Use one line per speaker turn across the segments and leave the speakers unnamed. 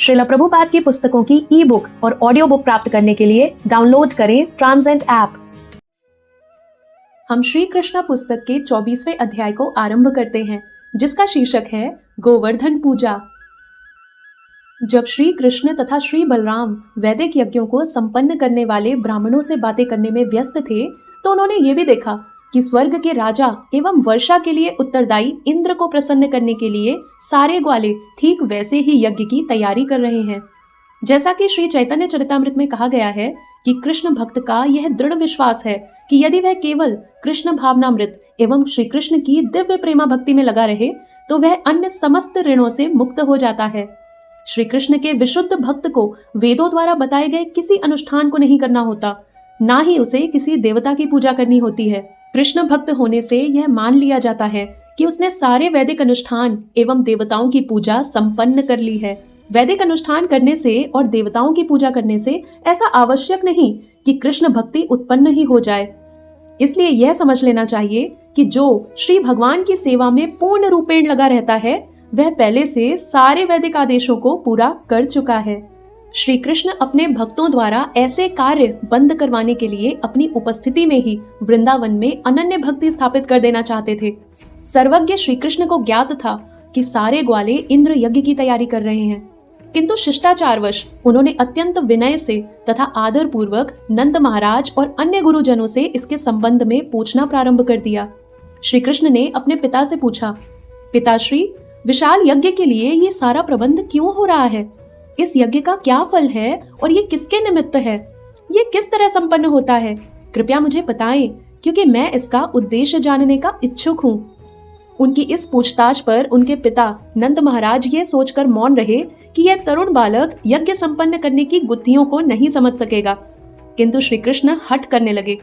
श्रील प्रभुपाद की पुस्तकों की ई बुक और ऑडियो बुक प्राप्त करने के लिए डाउनलोड करें ट्रांसेंड ऐप। हम श्री कृष्ण पुस्तक के 24वें अध्याय को आरंभ करते हैं, जिसका शीर्षक है गोवर्धन पूजा। जब श्री कृष्ण तथा श्री बलराम वैदिक यज्ञों को संपन्न करने वाले ब्राह्मणों से बातें करने में व्यस्त थे, तो उन्होंने ये भी देखा कि स्वर्ग के राजा एवं वर्षा के लिए उत्तरदायी इंद्र को प्रसन्न करने के लिए सारे ग्वाले ठीक वैसे ही यज्ञ की तैयारी कर रहे हैं। जैसा कि श्री चैतन्य चरितामृत में कहा गया है कि कृष्ण भक्त का यह दृढ़ विश्वास है कि यदि वह केवल कृष्ण भावनामृत एवं श्री कृष्ण की दिव्य प्रेमा भक्ति में लगा रहे तो वह अन्य समस्त ऋणों से मुक्त हो जाता है। श्री कृष्ण के विशुद्ध भक्त को वेदों द्वारा बताए गए किसी अनुष्ठान को नहीं करना होता, ना ही उसे किसी देवता की पूजा करनी होती है। कृष्ण भक्त होने से यह मान लिया जाता है कि उसने सारे वैदिक अनुष्ठान एवं देवताओं की पूजा संपन्न कर ली है। वैदिक अनुष्ठान करने से और देवताओं की पूजा करने से ऐसा आवश्यक नहीं कि कृष्ण भक्ति उत्पन्न ही हो जाए। इसलिए यह समझ लेना चाहिए कि जो श्री भगवान की सेवा में पूर्ण रूपेण लगा रहता है वह पहले से सारे वैदिक आदेशों को पूरा कर चुका है। श्री कृष्ण अपने भक्तों द्वारा ऐसे कार्य बंद करवाने के लिए अपनी उपस्थिति में ही वृंदावन में अनन्य भक्ति स्थापित कर देना चाहते थे। सर्वज्ञ श्री कृष्ण को ज्ञात था कि सारे ग्वाले इंद्र यज्ञ की तैयारी कर रहे हैं, किंतु शिष्टाचारवश उन्होंने अत्यंत विनय से तथा आदर पूर्वक नंद महाराज और अन्य गुरुजनों से इसके संबंध में पूछना प्रारंभ कर दिया। श्री कृष्ण ने अपने पिता से पूछा, पिताश्री, विशाल यज्ञ के लिए ये सारा प्रबंध क्यों हो रहा है? इस यज्ञ का क्या फल है और ये किसके निमित्त है? ये किस तरह संपन्न होता है? कृपया मुझे बताएं, क्योंकि मैं इसका उद्देश्य जानने का इच्छुक हूँ। उनकी इस पूछताछ पर उनके पिता नंद महाराज ये सोचकर मौन रहे कि यह तरुण बालक यज्ञ संपन्न करने की गुत्थियों को नहीं समझ सकेगा, किंतु श्री कृष्ण हठ करने लगे।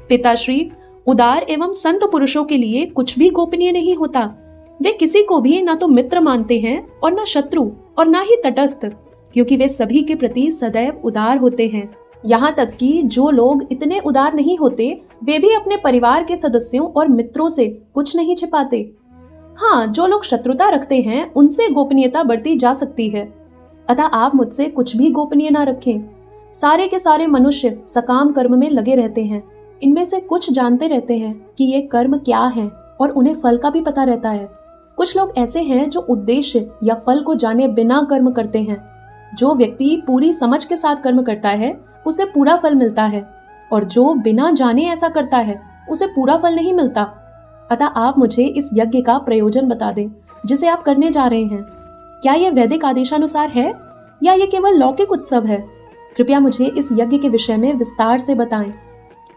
पिताश्री, उदार एवं संत पुरुषों के लिए कुछ भी गोपनीय नहीं होता। वे किसी को भी ना तो मित्र मानते हैं और ना शत्रु और ना ही तटस्थ, क्योंकि वे सभी के प्रति सदैव उदार होते हैं। यहाँ तक कि जो लोग इतने उदार नहीं होते वे भी अपने परिवार के सदस्यों और मित्रों से कुछ नहीं छिपाते। हाँ, जो लोग शत्रुता रखते हैं उनसे गोपनीयता बढ़ती जा सकती है, अतः आप मुझसे कुछ भी गोपनीय ना रखें। सारे के सारे मनुष्य सकाम कर्म में लगे रहते हैं। इनमें से कुछ जानते रहते हैं कि ये कर्म क्या है और उन्हें फल का भी पता रहता है। कुछ लोग ऐसे हैं जो उद्देश्य या फल को जाने बिना कर्म करते हैं। जो व्यक्ति पूरी समझ के साथ कर्म करता है उसे पूरा फल मिलता है, और जो बिना जाने ऐसा करता है उसे पूरा फल नहीं मिलता। अतः आप मुझे इस यज्ञ का प्रयोजन बता दें जिसे आप करने जा रहे हैं। क्या यह वैदिक आदेशानुसार है या ये केवल लौकिक उत्सव है? कृपया मुझे इस यज्ञ के विषय में विस्तार से बताएं।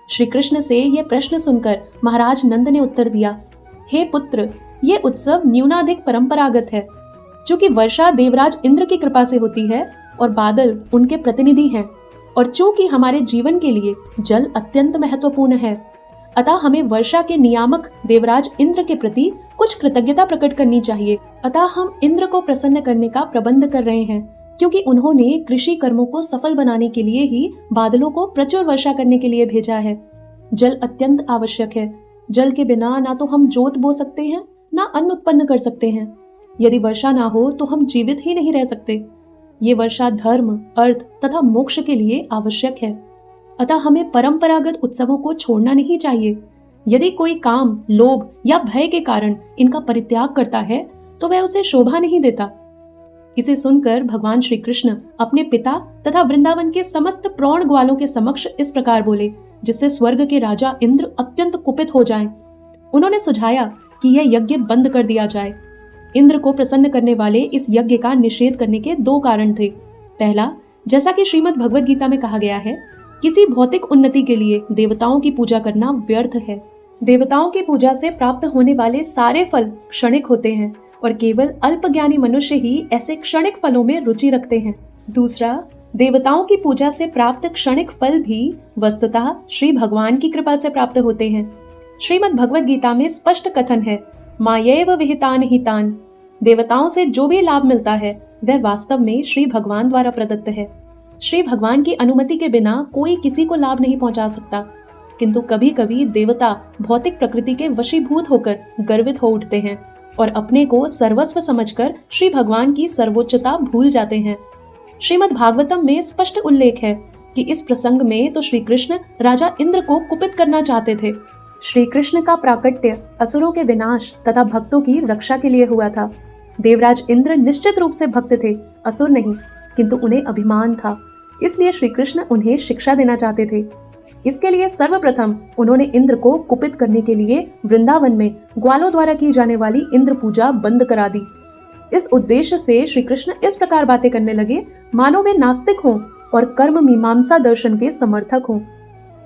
श्री कृष्ण से यह प्रश्न सुनकर महाराज नंद ने उत्तर दिया, हे पुत्र, ये उत्सव न्यूनाधिक परंपरागत है। चूंकि वर्षा देवराज इंद्र की कृपा से होती है और बादल उनके प्रतिनिधि हैं, और चूंकि हमारे जीवन के लिए जल अत्यंत महत्वपूर्ण है, अतः हमें वर्षा के नियामक देवराज इंद्र के प्रति कुछ कृतज्ञता प्रकट करनी चाहिए। अतः हम इंद्र को प्रसन्न करने का प्रबंध कर रहे हैं, क्योंकि उन्होंने कृषि कर्मों को सफल बनाने के लिए ही बादलों को प्रचुर वर्षा करने के लिए भेजा है। जल अत्यंत आवश्यक है। जल के बिना ना तो हम जोत बो सकते हैं ना अन्न उत्पन्न कर सकते हैं। यदि वर्षा ना हो तो हम जीवित ही नहीं रह सकते। ये वर्षा धर्म, अर्थ तथा मोक्ष के लिए आवश्यक है। अतः हमें परंपरागत उत्सवों को छोड़ना नहीं चाहिए। यदि कोई काम लोभ या भय के कारण इनका परित्याग करता है तो वह उसे शोभा नहीं देता। इसे सुनकर भगवान श्री कृष्ण अपने पिता तथा वृंदावन के समस्त प्रौढ़ ग्वालों के समक्ष इस प्रकार बोले, जिससे स्वर्ग के राजा इंद्र अत्यंत कुपित हो जाएं। उन्होंने सुझाया कि यह यज्ञ बंद कर दिया जाए। इंद्र को प्रसन्न करने वाले इस यज्ञ का निषेध करने के दो कारण थे। पहला, जैसा कि श्रीमद् भगवद गीता में कहा गया है, किसी भौतिक उन्नति के लिए देवताओं की पूजा करना व्यर्थ है। देवताओं की पूजा से प्राप्त होने वाले सारे फल क्षणिक होते हैं और केवल अल्पज्ञानी मनुष्य ही ऐसे क्षणिक फलों में रुचि रखते हैं। दूसरा, देवताओं की पूजा से प्राप्त क्षणिक फल भी वस्तुतः श्री भगवान की कृपा से प्राप्त होते हैं। श्रीमद् भगवद गीता में स्पष्ट कथन है, मायैव विहितान हितान। देवताओं से जो भी लाभ मिलता है वह वास्तव में श्री भगवान द्वारा प्रदत्त है। श्री भगवान की अनुमति के बिना कोई किसी को लाभ नहीं पहुंचा सकता, किंतु कभी कभी देवता भौतिक प्रकृति के वशीभूत होकर गर्वित हो उठते हैं और अपने को सर्वस्व समझकर श्री भगवान की सर्वोच्चता भूल जाते हैं। श्रीमद् भागवतम में स्पष्ट उल्लेख है कि इस प्रसंग में तो श्री कृष्ण राजा इंद्र को कुपित करना चाहते थे। श्री कृष्ण का प्राकट्य असुरों के विनाश तथा भक्तों की रक्षा के लिए हुआ था। देवराज इंद्र निश्चित रूप से भक्त थे, असुर नहीं, किंतु उन्हें अभिमान था, इसलिए श्री कृष्ण उन्हें शिक्षा देना चाहते थे। इसके लिए सर्वप्रथम उन्होंने इंद्र को कुपित करने के लिए वृंदावन में ग्वालों द्वारा की जाने वाली इंद्र पूजा बंद करा दी। इस उद्देश्य से श्री कृष्ण इस प्रकार बातें करने लगे मानो वे नास्तिक हों और कर्म मीमांसा दर्शन के समर्थक हों।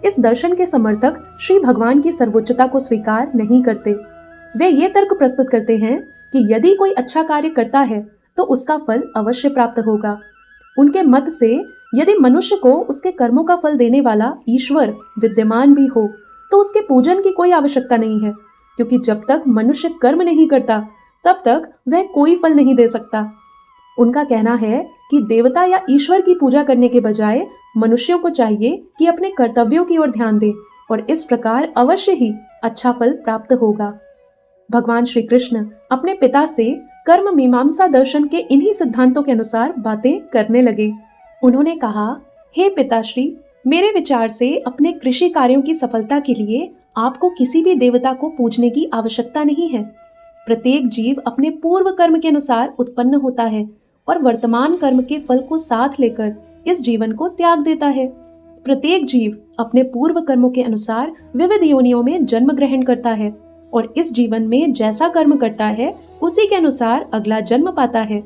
इस दर्शन के समर्थक श्री भगवान की सर्वोच्चता को स्वीकार नहीं करते। वे ये तर्क प्रस्तुत करते हैं कि यदि कोई अच्छा कार्य करता है तो उसका फल अवश्य प्राप्त होगा। उनके मत से यदि मनुष्य को उसके कर्मों का फल देने वाला ईश्वर विद्यमान भी हो तो उसके पूजन की कोई आवश्यकता नहीं है, क्योंकि जब तक मनुष्य कर्म नहीं करता तब तक वह कोई फल नहीं दे सकता। उनका कहना है कि देवता या ईश्वर की पूजा करने के बजाय मनुष्यों को चाहिए कि अपने कर्तव्यों की ओर ध्यान दें और इस प्रकार अवश्य ही अच्छा फल प्राप्त होगा। भगवान श्री कृष्ण अपने पिता से कर्म मीमांसा दर्शन के इन्हीं सिद्धांतों के अनुसार बातें करने लगे। उन्होंने कहा, हे पिताश्री, मेरे विचार से अपने कृषि कार्यों की सफलता के लिए आपको किसी भी देवता को पूजने की आवश्यकता नहीं है। प्रत्येक जीव अपने पूर्व कर्म के अनुसार उत्पन्न होता है और वर्तमान कर्म के फल को साथ लेकर इस जीवन को त्याग देता है। प्रत्येक जीव अपने पूर्व कर्मों के अनुसार विविध योनियों में जन्म ग्रहण करता है और इस जीवन में जैसा कर्म करता है उसी के अनुसार अगला जन्म पाता है।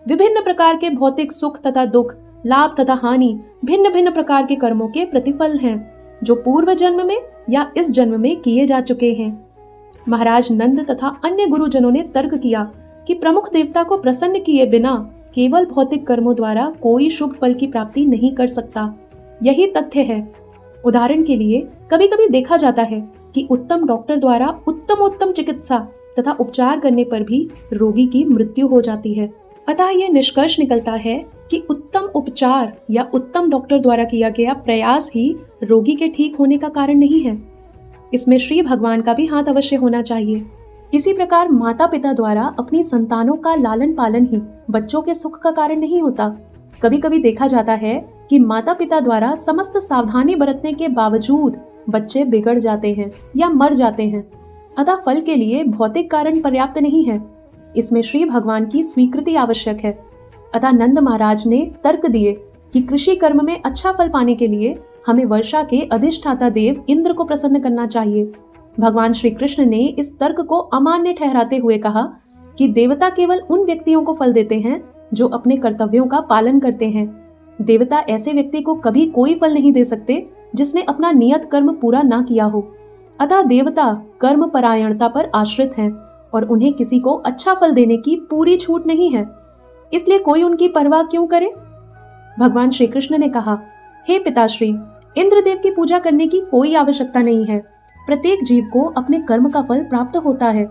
विभिन्न प्रकार के भौतिक सुख तथा दुख, लाभ तथा हानि भिन्न भिन्न प्रकार के कर्मों के प्रतिफल हैं, जो पूर्व जन्म में या इस जन्म में किए जा चुके हैं। महाराज नंद तथा अन्य गुरुजनों ने तर्क किया कि प्रमुख देवता को प्रसन्न किए बिना केवल भौतिक कर्मों द्वारा कोई शुभ फल की प्राप्ति नहीं कर सकता। यही तथ्य है। उदाहरण के लिए कभी कभी देखा जाता है कि उत्तम डॉक्टर द्वारा उत्तम चिकित्सा तथा उपचार करने पर भी रोगी की मृत्यु हो जाती है। अतः यह निष्कर्ष निकलता है कि उत्तम उपचार या उत्तम डॉक्टर द्वारा किया गया प्रयास ही रोगी के ठीक होने का कारण नहीं है। इसमें श्री भगवान का भी हाथ अवश्य होना चाहिए। इसी प्रकार माता पिता द्वारा अपनी संतानों का लालन पालन ही बच्चों के सुख का कारण नहीं होता। कभी कभी देखा जाता है कि माता पिता द्वारा समस्त सावधानी बरतने के बावजूद बच्चे बिगड़ जाते हैं या मर जाते हैं। अतः फल के लिए भौतिक कारण पर्याप्त नहीं है, इसमें श्री भगवान की स्वीकृति आवश्यक है। अतः नंद महाराज ने तर्क दिए कि कृषि कर्म में अच्छा फल पाने के लिए हमें वर्षा के अधिष्ठाता देव इंद्र को प्रसन्न करना चाहिए। भगवान श्री कृष्ण ने इस तर्क को अमान्य ठहराते हुए कहा कि देवता केवल उन व्यक्तियों को फल देते हैं जो अपने कर्तव्यों का पालन करते हैं। देवता ऐसे व्यक्ति को कभी कोई फल नहीं दे सकते जिसने अपना नियत कर्म पूरा ना किया हो। अतः देवता कर्म परायणता पर आश्रित हैं और उन्हें किसी को अच्छा फल देने की पूरी छूट नहीं है, इसलिए कोई उनकी परवाह क्यों करे। भगवान श्री कृष्ण ने कहा, हे पिताश्री, इंद्रदेव की पूजा करने की कोई आवश्यकता नहीं है। प्रत्येक जीव को अपने कर्म का फल प्राप्त होता है।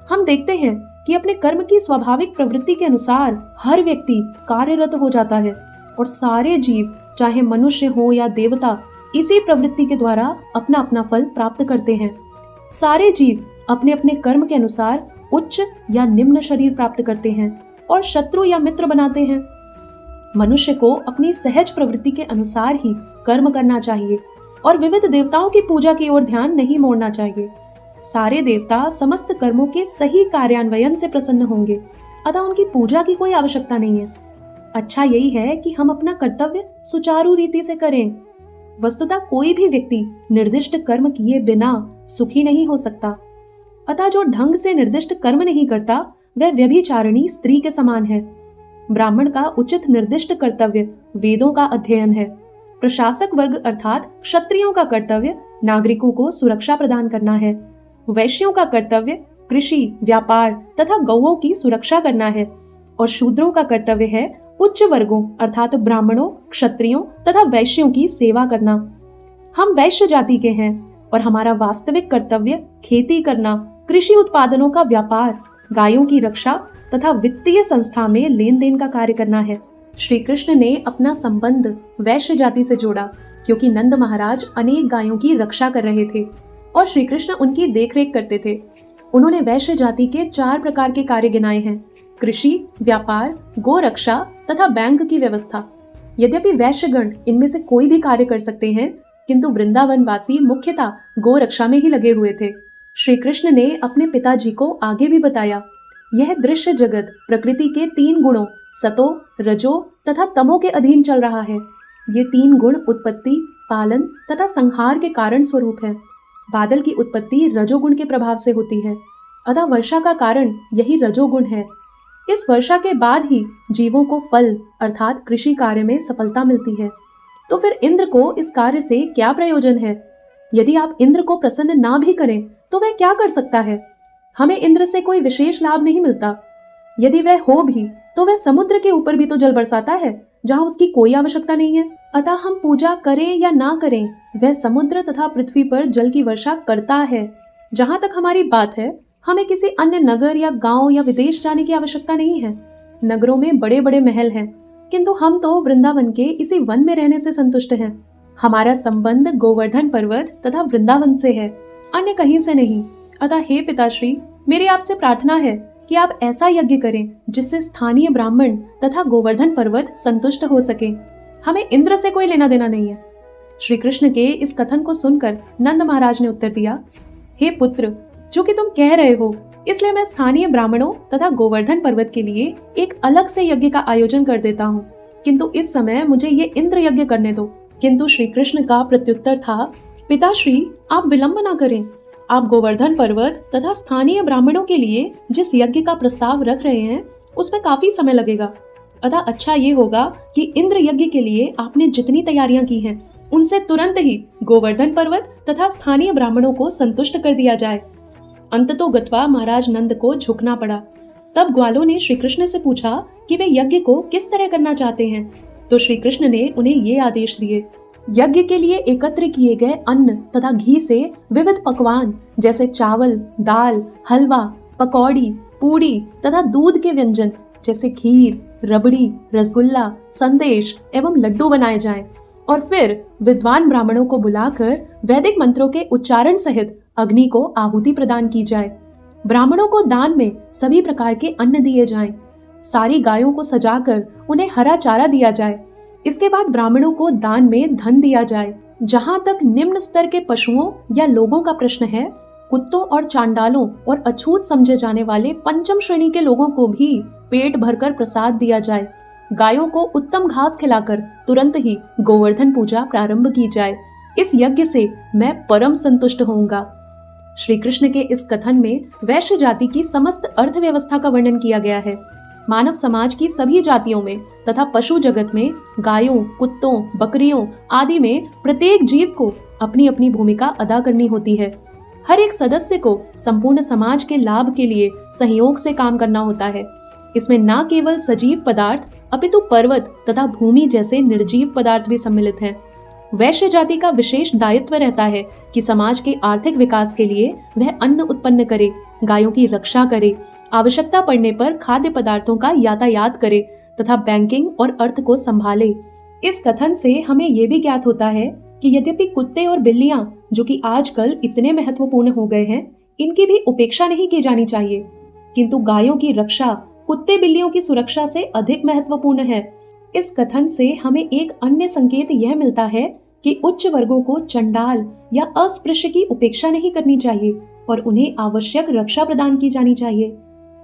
हम देखते हैं कि अपने कर्म की स्वाभाविक प्रवृत्ति के अनुसार हर व्यक्ति कार्यरत हो जाता है और सारे जीव, चाहे मनुष्य हो या देवता, इसी प्रवृत्ति के द्वारा अपना अपना फल प्राप्त करते हैं। सारे जीव अपने अपने कर्म के अनुसार उच्च या निम्न शरीर प्राप्त करते हैं और शत्रु या मित्र बनाते हैं। मनुष्य को अपनी सहज प्रवृत्ति के अनुसार ही कर्म करना चाहिए और विविध देवताओं की पूजा की ओर ध्यान नहीं मोड़ना चाहिए। सारे देवता समस्त कर्मों के सही कार्यान्वयन से प्रसन्न होंगे, अतः उनकी पूजा की कोई आवश्यकता नहीं है। अच्छा यही है कि हम अपना कर्तव्य सुचारू रीति से करें। वस्तुतः कोई भी व्यक्ति निर्दिष्ट कर्म किए बिना सुखी नहीं हो सकता। अतः जो ढंग से निर्दिष्ट कर्म नहीं करता वह व्यभिचारिणी स्त्री के समान है। ब्राह्मण का उचित निर्दिष्ट कर्तव्य वेदों का अध्ययन है। प्रशासक वर्ग अर्थात क्षत्रियों का कर्तव्य नागरिकों को सुरक्षा प्रदान करना है। वैश्यों का कर्तव्य कृषि, व्यापार तथा गौओं की सुरक्षा करना है और शूद्रों का कर्तव्य है उच्च वर्गों अर्थात ब्राह्मणों, क्षत्रियों तथा वैश्यों की सेवा करना। हम वैश्य जाति के हैं और हमारा वास्तविक कर्तव्य खेती करना, कृषि उत्पादनों का व्यापार, गायों की रक्षा तथा वित्तीय संस्था में लेन देन का कार्य करना है। श्री कृष्ण ने अपना संबंध वैश्य जाति से जोड़ा क्योंकि नंद महाराज अनेक गायों की रक्षा कर रहे थे और श्री कृष्ण उनकी देखरेख करते थे। उन्होंने वैश्य जाति के 4 प्रकार के कार्य गिनाए हैं: कृषि, व्यापार, गो रक्षा तथा बैंक की व्यवस्था। यद्यपि वैश्यगण इनमें से कोई भी कार्य कर सकते हैं, किंतु वृंदावन वासी मुख्यतः गो रक्षा में ही लगे हुए थे। श्री कृष्ण ने अपने पिताजी को आगे भी बताया, यह दृश्य जगत प्रकृति के 3 गुणों सतो, रजो तथा तमो के अधीन चल रहा है। ये 3 गुण उत्पत्ति, पालन तथा संहार के कारण स्वरूप है। बादल की उत्पत्ति रजोगुण के प्रभाव से होती है, अतः वर्षा का कारण यही रजोगुण है। इस वर्षा के बाद ही जीवों को फल अर्थात कृषि कार्य में सफलता मिलती है। तो फिर इंद्र को इस कार्य से क्या प्रयोजन है? यदि आप इंद्र को प्रसन्न ना भी करें तो वह क्या कर सकता है? हमें इंद्र से कोई विशेष लाभ नहीं मिलता। यदि वह हो भी तो वह समुद्र के ऊपर भी तो जल बरसाता है, जहाँ उसकी कोई आवश्यकता नहीं है। अतः हम पूजा करें या ना करें, वह समुद्र तथा पृथ्वी पर जल की वर्षा करता है। जहाँ तक हमारी बात है, हमें किसी अन्य नगर या गांव या विदेश जाने की आवश्यकता नहीं है। नगरों में बड़े बड़े महल हैं, किंतु हम तो वृंदावन के इसी वन में रहने से संतुष्ट हैं। हमारा संबंध गोवर्धन पर्वत तथा वृंदावन से है, अन्य कहीं से नहीं। अतः हे पिताश्री, मेरी आपसे प्रार्थना है कि आप ऐसा यज्ञ करें जिससे स्थानीय ब्राह्मण तथा गोवर्धन पर्वत संतुष्ट हो सके। हमें इंद्र से कोई लेना देना नहीं है। श्री कृष्ण के इस कथन को सुनकर नंद महाराज ने उत्तर दिया, हे पुत्र, जो कि तुम कह रहे हो, इसलिए मैं स्थानीय ब्राह्मणों तथा गोवर्धन पर्वत के लिए एक अलग से यज्ञ का आयोजन कर देता हूँ, किंतु इस समय मुझे ये इंद्र यज्ञ करने दो। किंतु श्री कृष्ण का प्रत्युत्तर था, पिताश्री, आप विलंब न करें। आप गोवर्धन पर्वत तथा स्थानीय ब्राह्मणों के लिए जिस यज्ञ का प्रस्ताव रख रहे हैं उसमें काफी समय लगेगा। अतः अच्छा ये होगा कि इंद्र यज्ञ के लिए आपने जितनी तैयारियां की हैं उनसे तुरंत ही गोवर्धन पर्वत तथा स्थानीय ब्राह्मणों को संतुष्ट कर दिया जाए। अंततो गत्वा महाराज नंद को झुकना पड़ा। तब ग्वालों ने श्री कृष्ण से पूछा कि वे यज्ञ को किस तरह करना चाहते हैं। तो श्री कृष्ण ने उन्हें ये आदेश दिए, यज्ञ के लिए एकत्र किए गए अन्न तथा घी से विविध पकवान जैसे चावल, दाल, हलवा, पकौड़ी, पूड़ी तथा दूध के व्यंजन जैसे खीर, रबड़ी, रसगुल्ला, संदेश एवं लड्डू बनाए जाएं और फिर विद्वान ब्राह्मणों को बुलाकर वैदिक मंत्रों के उच्चारण सहित अग्नि को आहुति प्रदान की जाए। ब्राह्मणों को दान में सभी प्रकार के अन्न दिए जाएं। सारी गायों को सजाकर उन्हें हरा चारा दिया जाए। इसके बाद ब्राह्मणों को दान में धन दिया जाए। जहाँ तक निम्न स्तर के पशुओं या लोगों का प्रश्न है, कुत्तों और चांडालों और अछूत समझे जाने वाले पंचम श्रेणी के लोगों को भी पेट भरकर प्रसाद दिया जाए। गायों को उत्तम घास खिलाकर तुरंत ही गोवर्धन पूजा प्रारंभ की जाए। इस यज्ञ से मैं परम संतुष्ट होऊंगा। श्री कृष्ण के इस कथन में वैश्य जाति की समस्त अर्थव्यवस्था का वर्णन किया गया है। मानव समाज की सभी जातियों में तथा पशु जगत में गायों, कुत्तों, बकरियों आदि में प्रत्येक जीव को अपनी अपनी भूमिका अदा करनी होती है। हर एक सदस्य को संपूर्ण समाज के लाभ के लिए सहयोग से काम करना होता है। इसमें न केवल सजीव पदार्थ अपितु पर्वत तथा भूमि जैसे निर्जीव पदार्थ भी सम्मिलित हैं। वैश्य जाति का विशेष दायित्व रहता है कि समाज के आर्थिक विकास के लिए वह अन्न उत्पन्न करे, गायों की रक्षा करे, आवश्यकता पड़ने पर खाद्य पदार्थों का यातायात करे तथा बैंकिंग और अर्थ को संभाले। इस कथन से हमें यह भी ज्ञात होता है कि यद्यपि कुत्ते और बिल्लियां, जो कि आजकल इतने महत्वपूर्ण हो गए हैं, इनकी भी उपेक्षा नहीं की जानी चाहिए, किंतु गायों की रक्षा कुत्ते बिल्लियों की सुरक्षा से अधिक महत्वपूर्ण है। इस कथन से हमें एक अन्य संकेत यह मिलता है कि उच्च वर्गों को चंडाल या अस्पृश्य की उपेक्षा नहीं करनी चाहिए और उन्हें आवश्यक रक्षा प्रदान की जानी चाहिए।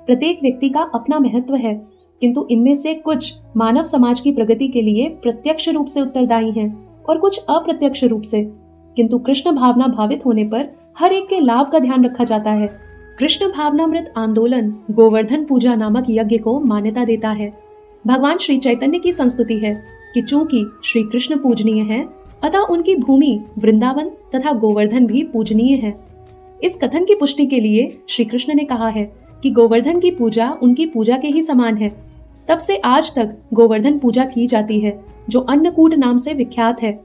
प्रत्येक व्यक्ति का अपना महत्व है, किंतु इनमें से कुछ मानव समाज की प्रगति के लिए प्रत्यक्ष रूप से उत्तरदायी हैं और कुछ अप्रत्यक्ष रूप से, किंतु कृष्ण भावना भावित होने पर हर एक के लाभ का ध्यान रखा जाता है। कृष्ण भावनामृत आंदोलन गोवर्धन पूजा नामक यज्ञ को मान्यता देता है। भगवान श्री चैतन्य की संस्तुति है कि चूंकि श्री कृष्ण पूजनीय हैं, अतः उनकी भूमि वृंदावन तथा गोवर्धन भी पूजनीय है। इस कथन की पुष्टि के लिए श्री कृष्ण ने कहा है कि गोवर्धन की पूजा उनकी पूजा के ही समान है। तब से आज तक गोवर्धन पूजा की जाती है, जो अन्नकूट नाम से विख्यात है।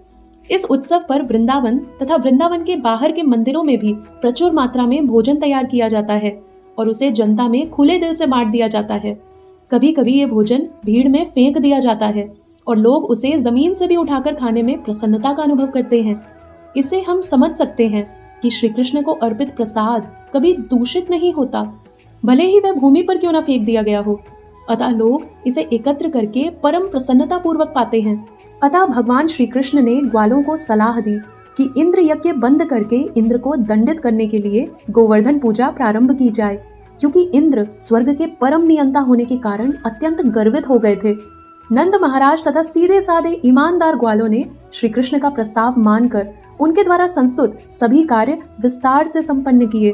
इस उत्सव पर वृंदावन तथा वृंदावन के बाहर के मंदिरों में भी प्रचुर मात्रा में भोजन तैयार किया जाता है और उसे जनता में खुले दिल से बांट दिया जाता है। कभी कभी ये भोजन भीड़ में फेंक दिया जाता है और लोग उसे जमीन से भी उठाकर खाने में प्रसन्नता का अनुभव करते हैं। इससे हम समझ सकते हैं कि श्री कृष्ण को अर्पित प्रसाद कभी दूषित नहीं होता, भले ही वह भूमि पर क्यों न फेंक दिया गया हो। अतः लोग इसे एकत्र करके परम प्रसन्नता पूर्वक पाते हैं। अतः भगवान श्री कृष्ण ने ग्वालों को सलाह दी कि इंद्र यज्ञ बंद करके इंद्र को दंडित करने के लिए गोवर्धन पूजा प्रारंभ की जाए, क्योंकि इंद्र स्वर्ग के परम नियंता होने के कारण अत्यंत गर्वित हो गए थे। नंद महाराज तथा सीधे साधे ईमानदार ग्वालों ने श्री कृष्ण का प्रस्ताव मानकर उनके द्वारा संस्तुत सभी कार्य विस्तार से संपन्न किए।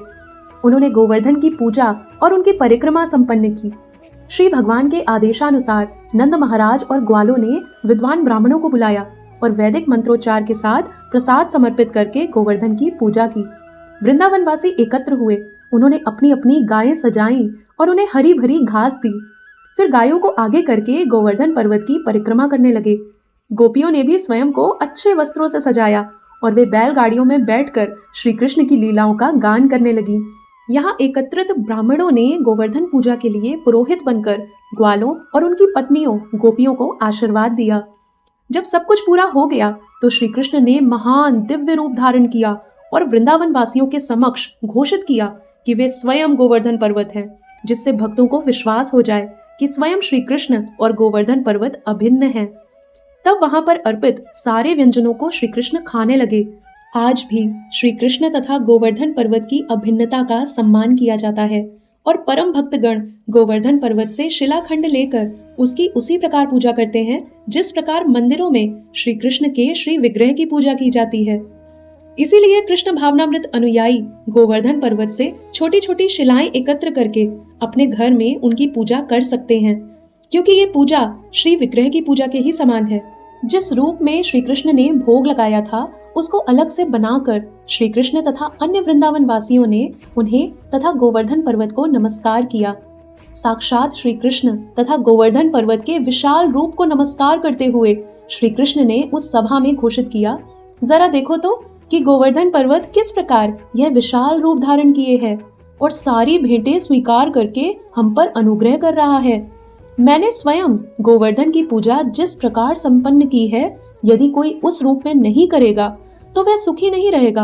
उन्होंने गोवर्धन की पूजा और उनकी परिक्रमा संपन्न की। श्री भगवान के आदेशानुसार नंद महाराज और ग्वालों ने विद्वान ब्राह्मणों को बुलाया और वैदिक मंत्रोच्चार के साथ प्रसाद समर्पित करके गोवर्धन की पूजा की। वृंदावनवासी एकत्र हुए। उन्होंने अपनी अपनी गायें सजाईं और उन्हें हरी भरी घास दी। फिर गायों को आगे करके गोवर्धन पर्वत की परिक्रमा करने लगे। गोपियों ने भी स्वयं को अच्छे वस्त्रों से सजाया और वे बैलगाड़ियों में बैठकर श्री कृष्ण की लीलाओं का गान करने लगी। यहाँ एकत्रित ब्राह्मणों ने गोवर्धन पूजा के लिए पुरोहित बनकर ग्वालों और उनकी पत्नियों गोपियों को आशीर्वाद दिया। जब सब कुछ पूरा हो गया तो श्री कृष्ण ने महान दिव्य रूप धारण किया और वृंदावन वासियों के समक्ष घोषित किया कि वे स्वयं गोवर्धन पर्वत हैं, जिससे भक्तों को विश्वास हो जाए कि स्वयं श्री कृष्ण और गोवर्धन पर्वत अभिन्न हैं। तब वहां पर अर्पित सारे व्यंजनों को श्री कृष्ण खाने लगे। आज भी श्री कृष्ण तथा गोवर्धन पर्वत की अभिन्नता का सम्मान किया जाता है और परम भक्तगण गोवर्धन पर्वत से शिलाखंड लेकर उसकी उसी प्रकार पूजा करते हैं जिस प्रकार मंदिरों में श्री कृष्ण के श्री विग्रह की पूजा की जाती है। इसीलिए कृष्ण भावनामृत अनुयायी गोवर्धन पर्वत से छोटी छोटी शिलाएं एकत्र करके अपने घर में उनकी पूजा कर सकते हैं, क्योंकि ये पूजा श्री विग्रह की पूजा के ही समान है। जिस रूप में श्री कृष्ण ने भोग लगाया था उसको अलग से बनाकर श्री कृष्ण तथा अन्य वृंदावन वासियों ने उन्हें तथा गोवर्धन पर्वत को नमस्कार किया। साक्षात श्री कृष्ण तथा गोवर्धन पर्वत के विशाल रूप को नमस्कार करते हुए श्री कृष्ण ने उस सभा में घोषित किया, जरा देखो तो कि गोवर्धन पर्वत किस प्रकार यह विशाल रूप धारण किए है और सारी भेंटें स्वीकार करके हम पर अनुग्रह कर रहा है। मैंने स्वयं गोवर्धन की पूजा जिस प्रकार संपन्न की है, यदि कोई उस रूप में नहीं करेगा तो वह सुखी नहीं रहेगा।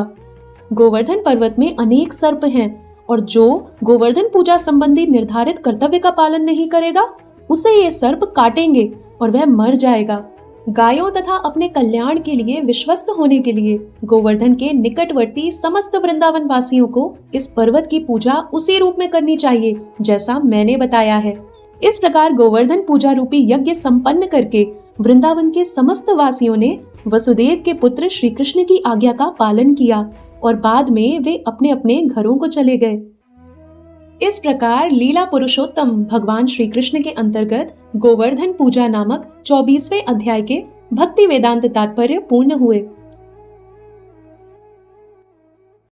गोवर्धन पर्वत में अनेक सर्प हैं और जो गोवर्धन पूजा संबंधी निर्धारित कर्तव्य का पालन नहीं करेगा उसे ये सर्प काटेंगे और वह मर जाएगा। गायों तथा अपने कल्याण के लिए विश्वस्त होने के लिए गोवर्धन के निकटवर्ती समस्त वृंदावन वासियों को इस पर्वत की पूजा उसी रूप में करनी चाहिए जैसा मैंने बताया है। इस प्रकार गोवर्धन पूजा रूपी यज्ञ संपन्न करके वृंदावन के समस्त वासियों ने वसुदेव के पुत्र श्री कृष्ण की आज्ञा का पालन किया और बाद में वे अपने अपने घरों को चले गए। इस प्रकार लीला पुरुषोत्तम भगवान श्री कृष्ण के अंतर्गत गोवर्धन पूजा नामक 24वें अध्याय के भक्ति वेदांत तात्पर्य पूर्ण हुए।